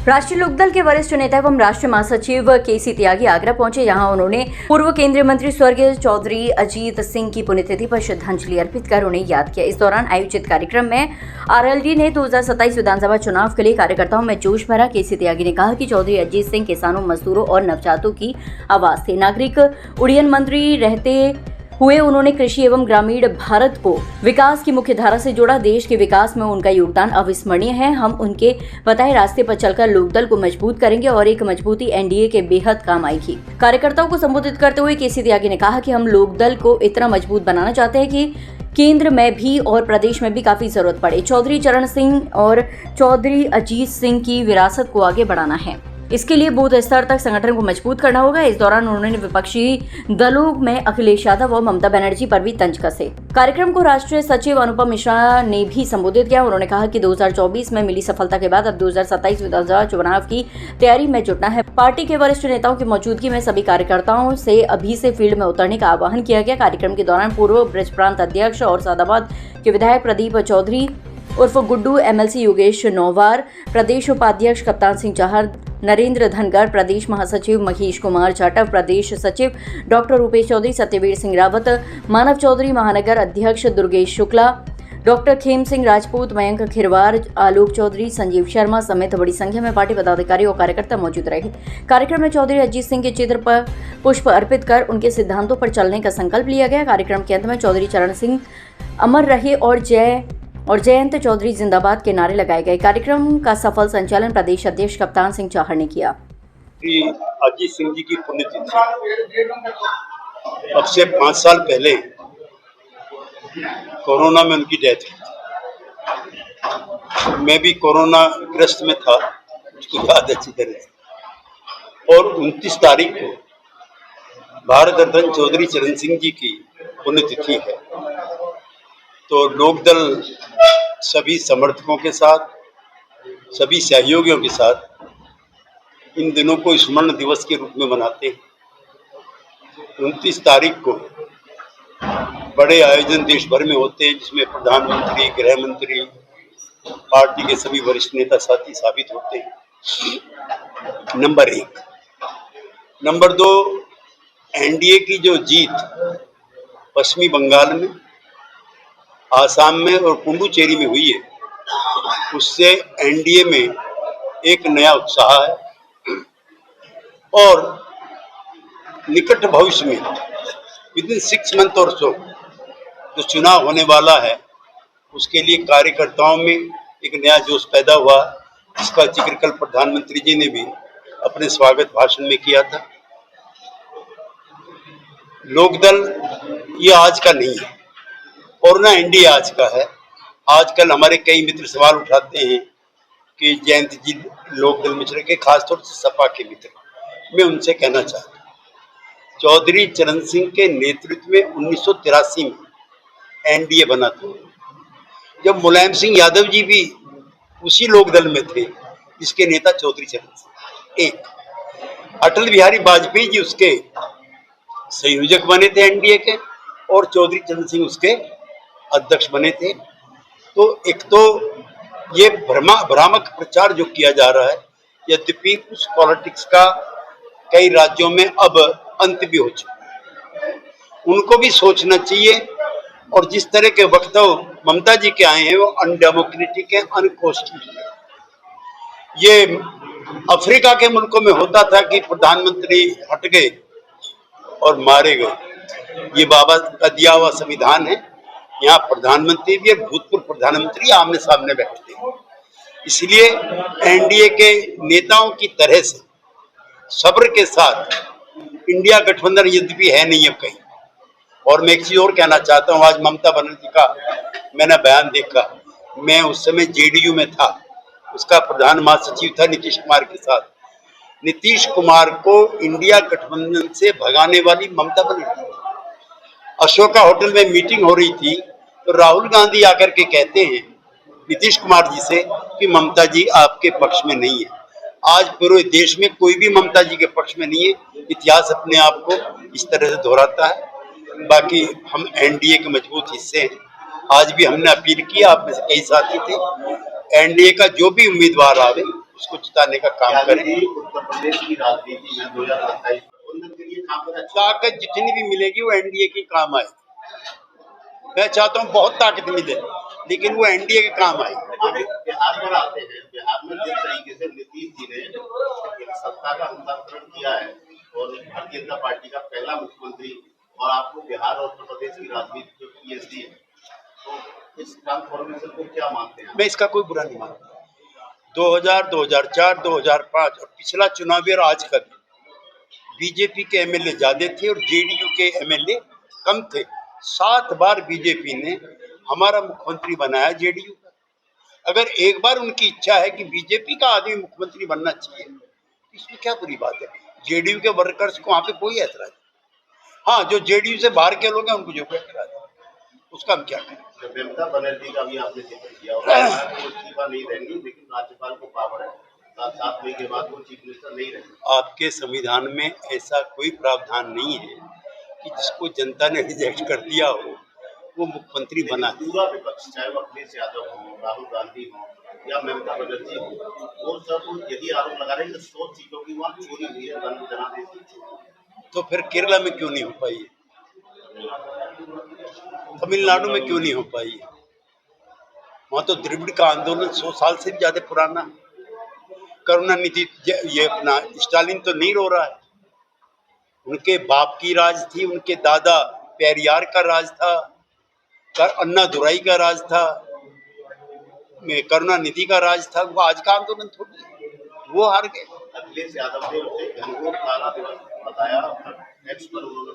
राष्ट्रीय लोकदल के वरिष्ठ नेता एवं राष्ट्रीय महासचिव केसी त्यागी आगरा पहुंचे। यहां उन्होंने पूर्व केंद्रीय मंत्री स्वर्गीय चौधरी अजीत सिंह की पुण्यतिथि पर श्रद्धांजलि अर्पित कर उन्हें याद किया। इस दौरान आयोजित कार्यक्रम में आरएलडी ने 2027 विधानसभा चुनाव के लिए कार्यकर्ताओं में जोश भरा। केसी त्यागी ने कहा कि चौधरी अजीत सिंह किसानों, मजदूरों और नवजातों की आवाज थे। नागरिक उड्डयन मंत्री रहते हुए उन्होंने कृषि एवं ग्रामीण भारत को विकास की मुख्य धारा से जोड़ा। देश के विकास में उनका योगदान अविस्मरणीय है। हम उनके बताए रास्ते पर चलकर लोकदल को मजबूत करेंगे और एक मजबूती एनडीए के बेहद काम आएगी। कार्यकर्ताओं को संबोधित करते हुए केसी त्यागी ने कहा कि हम लोकदल को इतना मजबूत बनाना चाहते हैं कि केंद्र में भी और प्रदेश में भी काफी जरूरत पड़े। चौधरी चरण सिंह और चौधरी अजीत सिंह की विरासत को आगे बढ़ाना है। इसके लिए बूथ स्तर तक संगठन को मजबूत करना होगा। इस दौरान उन्होंने विपक्षी दलों में अखिलेश यादव और ममता बनर्जी पर भी तंज कसे। कार्यक्रम को राष्ट्रीय सचिव अनुपम मिश्रा ने भी संबोधित किया। उन्होंने कहा कि 2024 में मिली सफलता के बाद अब 2027 विधानसभा चुनाव की तैयारी में जुटना है। पार्टी के वरिष्ठ नेताओं की मौजूदगी में सभी कार्यकर्ताओं से अभी से फील्ड में उतरने का आह्वान किया गया। कार्यक्रम के दौरान पूर्व ब्रज प्रांत अध्यक्ष और सादाबाद के विधायक प्रदीप चौधरी उर्फ गुड्डू, एमएलसी योगेश नौवार, प्रदेश उपाध्यक्ष कप्तान सिंह चाहर, नरेंद्र धनगर, प्रदेश महासचिव महेश कुमार जाटव, प्रदेश सचिव डॉक्टर रूपेश चौधरी, सत्यवीर सिंह रावत, मानव चौधरी, महानगर अध्यक्ष दुर्गेश शुक्ला, डॉक्टर खेम सिंह राजपूत, मयंक खिरवार, आलोक चौधरी, संजीव शर्मा समेत बड़ी संख्या में पार्टी पदाधिकारी और कार्यकर्ता मौजूद रहे। कार्यक्रम में चौधरी अजीत सिंह के चित्र पर पुष्प अर्पित कर उनके सिद्धांतों पर चलने का संकल्प लिया गया। कार्यक्रम के अंत में चौधरी चरण सिंह अमर रहे और जयंत चौधरी जिंदाबाद के नारे लगाए गए। कार्यक्रम का सफल संचालन प्रदेश अध्यक्ष कप्तान सिंह चाहर ने किया। अजीत सिंह जी की पुण्यतिथि अब से 5 साल पहले कोरोना में उनकी डेथ हुई। मैं भी कोरोना ग्रस्त में था, उसको याद अच्छी तरह से। और 29 तारीख को भारत रत्न चौधरी चरण सिंह जी की पुण्यतिथि है। तो लोकदल सभी समर्थकों के साथ, सभी सहयोगियों के साथ इन दिनों को स्मरण दिवस के रूप में मनाते हैं। 29 तारीख को बड़े आयोजन देश भर में होते हैं, जिसमें प्रधानमंत्री, गृह मंत्री, पार्टी के सभी वरिष्ठ नेता साथी साबित होते हैं। नंबर 1। नंबर 2, एनडीए की जो जीत पश्चिमी बंगाल में, आसाम में और पुडुचेरी में हुई है, उससे एनडीए में एक नया उत्साह है और निकट भविष्य में विदिन 6 मंथ और सो जो चुनाव होने वाला है, उसके लिए कार्यकर्ताओं में एक नया जोश पैदा हुआ, जिसका जिक्र कल प्रधानमंत्री जी ने भी अपने स्वागत भाषण में किया था। लोकदल ये आज का नहीं है और ना एनडीए आज का है। आजकल हमारे कई मित्र सवाल उठाते हैं कि जयंत जी लोकदल में चले गए, खासतौर से सपा के मित्र। मैं उनसे कहना चाहता हूँ, चौधरी चरण सिंह के नेतृत्व में 1983 में एनडीए बना था, जब मुलायम सिंह यादव जी भी उसी लोकदल में थे जिसके नेता चौधरी चरण सिंह। एक अटल बिहारी वाजपेयी जी उसके संयोजक बने थे एनडीए के, और चौधरी चरण सिंह उसके अध्यक्ष बने थे। तो एक तो ये भ्रामक प्रचार जो किया जा रहा है, यद्यपि उस पॉलिटिक्स का कई राज्यों में अब अंत भी हो चुका है, उनको भी सोचना चाहिए। और जिस तरह के वक्तव्य ममता जी के आए हैं वो अनडेमोक्रेटिक है, अनकॉन्स्टिट्यूशनल। ये अफ्रीका के मुल्कों में होता था कि प्रधानमंत्री हट गए और मारे गए। ये बाबा का दिया हुआ संविधान है। यहाँ प्रधानमंत्री भी, भूतपूर्व प्रधानमंत्री आमने सामने बैठते हैं। इसलिए एनडीए के नेताओं की तरह से सब्र के साथ इंडिया गठबंधन यद्यपि है नहीं अब कहीं। और मैं एक चीज और कहना चाहता हूँ, आज ममता बनर्जी का मैंने बयान देखा। मैं उस समय जेडीयू में था, उसका प्रधान महासचिव था नीतीश कुमार के साथ। नीतीश कुमार को इंडिया गठबंधन से भगाने वाली ममता बनर्जी। अशोका होटल में मीटिंग हो रही थी तो राहुल गांधी आकर के कहते हैं नीतीश कुमार जी से कि ममता जी आपके पक्ष में नहीं है। आज पूरे देश में कोई भी ममता जी के पक्ष में नहीं है। इतिहास अपने आप को इस तरह से दोहराता है। बाकी हम एनडीए के मजबूत हिस्से हैं। आज भी हमने अपील की, आप में से कई साथी थे, एनडीए का जो भी उम्मीदवार आवे उसको जिताने का काम करें। उत्तर प्रदेश की राजनीति में 2027 प्रबंधन के लिए काम करें। ताकत जितनी भी मिलेगी वो एनडीए की काम आए। मैं चाहता हूँ बहुत ताकत मिले, लेकिन वो एनडीए के काम आए। बिहार में आते हैं, बिहार में जिस तरीके से नीतीश जी ने एक सत्ता का हस्तांतरण किया है और भारतीय जनता पार्टी का पहला मुख्यमंत्री, और आपको बिहार और उत्तर प्रदेश की राजनीति जो पीएसडी है, तो इस ट्रांसफॉर्मेशन को क्या मानते हैं? मैं इसका कोई बुरा नहीं मानता। 2000, 2004, 2005 और पिछला चुनाव भी और आज का भी बीजेपी के एमएलए ज्यादा थे और जेडीयू के एमएलए कम थे। 7 बार बीजेपी ने हमारा मुख्यमंत्री बनाया जेडीयू का। अगर एक बार उनकी इच्छा है कि बीजेपी का आदमी मुख्यमंत्री बनना चाहिए, इसमें क्या बुरी बात है? जेडीयू के वर्कर्स को वहां पे कोई ऐतराज नहीं। हाँ, जो जेडीयू से बाहर के लोग हैं उनको जो कोई ऐतराज है, उसका हम क्या करें? ममता बनर्जी का भी आपने जिक्र किया, वो इस्तीफा नहीं देंगी, लेकिन राज्यपाल को पावर है, 7 मई के बाद वो चीफ मिनिस्टर नहीं रहेंगे। आपके संविधान में ऐसा कोई प्रावधान नहीं है कि जिसको जनता ने रिजेक्ट कर दिया हो वो मुख्यमंत्री बना। पूरा विपक्ष, चाहे वो अखिलेश यादव हो, राहुल गांधी हो या ममता बनर्जी हो, वो सब यही आरोप लगा रहे हैं कि 100 सीटों की वहाँ चोरी हुई है जनादेश की। तो फिर केरला में क्यों नहीं हो पाई है? तमिलनाडु में क्यों नहीं हो पाई है? वहां तो द्रविड़ का आंदोलन 100 साल से भी ज्यादा पुराना। करुणानिधि ये अपना स्टालिन तो नहीं रो रहा है, उनके बाप की राज थी, उनके दादा पेरियार का राज था, अन्ना दुराई का राज था, करुणानिधि का राज था। वो आज का आंदोलन थोड़ी है, वो हार गए। अखिलेश यादव ने उसे घनघोर काला दिवस बताया, एक्स पर उन्होंने